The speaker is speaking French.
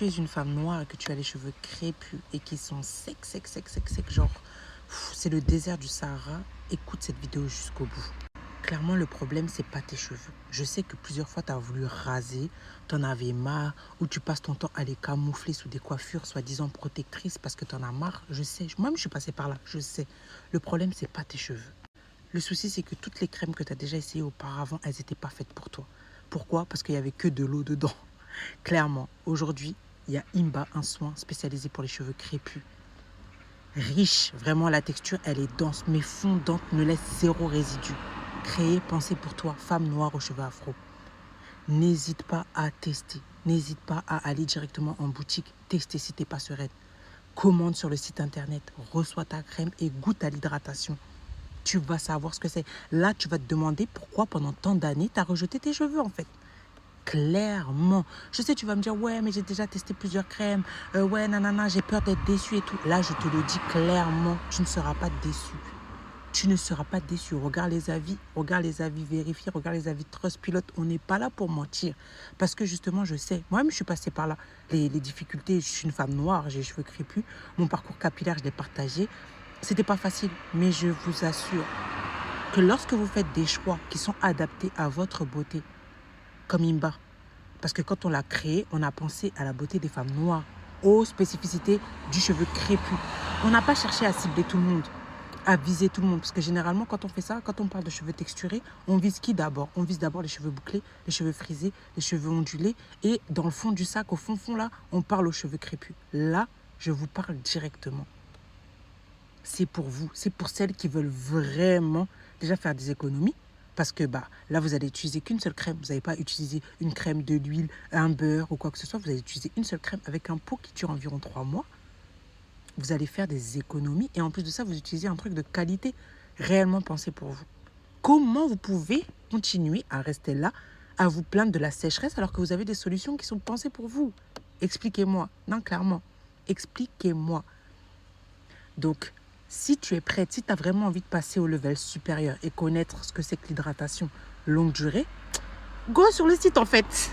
tu es une femme noire et que tu as les cheveux crépus et qui sont secs, genre, c'est le désert du Sahara, écoute cette vidéo jusqu'au bout. Clairement, le problème, c'est pas tes cheveux. Je sais que plusieurs fois, tu as voulu raser, tu en avais marre, ou tu passes ton temps à les camoufler sous des coiffures soi-disant protectrices parce que tu en as marre. Je sais, moi-même, je suis passée par là, je sais. Le problème, c'est pas tes cheveux. Le souci, c'est que toutes les crèmes que tu as déjà essayées auparavant, elles n'étaient pas faites pour toi. Pourquoi? Parce qu'il n'y avait que de l'eau dedans. Clairement, aujourd'hui, il y a Imba, un soin spécialisé pour les cheveux crépus. Riche, vraiment la texture, elle est dense, mais fondante, ne laisse zéro résidu. Créé, pensé pour toi, femme noire aux cheveux afro. N'hésite pas à tester. N'hésite pas à aller directement en boutique, tester si t'es pas sereine. Commande sur le site internet, reçois ta crème et goûte à l'hydratation. Tu vas savoir ce que c'est. Là, tu vas te demander pourquoi pendant tant d'années, tu as rejeté tes cheveux en fait. Clairement. Je sais, tu vas me dire, ouais, mais j'ai déjà testé plusieurs crèmes. Ouais, nanana, j'ai peur d'être déçue et tout. Là, je te le dis clairement, tu ne seras pas déçu. Tu ne seras pas déçu. Regarde les avis vérifiés, regarde les avis Trustpilot. On n'est pas là pour mentir. Parce que justement, je sais, moi-même, je suis passée par là. Les difficultés, je suis une femme noire, j'ai les cheveux crépus. Mon parcours capillaire, je l'ai partagé. C'était pas facile, mais je vous assure que lorsque vous faites des choix qui sont adaptés à votre beauté, comme Imba, parce que quand on l'a créé, on a pensé à la beauté des femmes noires, aux spécificités du cheveu crépus. On n'a pas cherché à cibler tout le monde, à viser tout le monde. Parce que généralement, quand on fait ça, quand on parle de cheveux texturés, on vise qui d'abord? On vise d'abord les cheveux bouclés, les cheveux frisés, les cheveux ondulés. Et dans le fond du sac, au fond là, on parle aux cheveux crépus. Là, je vous parle directement. C'est pour vous, c'est pour celles qui veulent vraiment déjà faire des économies. Parce que là, vous allez utiliser qu'une seule crème. Vous n'allez pas utiliser une crème, de l'huile, un beurre ou quoi que ce soit. Vous allez utiliser une seule crème avec un pot qui dure environ 3 mois. Vous allez faire des économies. Et en plus de ça, vous utilisez un truc de qualité réellement pensé pour vous. Comment vous pouvez continuer à rester là, à vous plaindre de la sécheresse alors que vous avez des solutions qui sont pensées pour vous? Expliquez-moi. Non, clairement. Expliquez-moi. Donc, si tu es prête, si tu as vraiment envie de passer au level supérieur et connaître ce que c'est que l'hydratation longue durée, go sur le site en fait.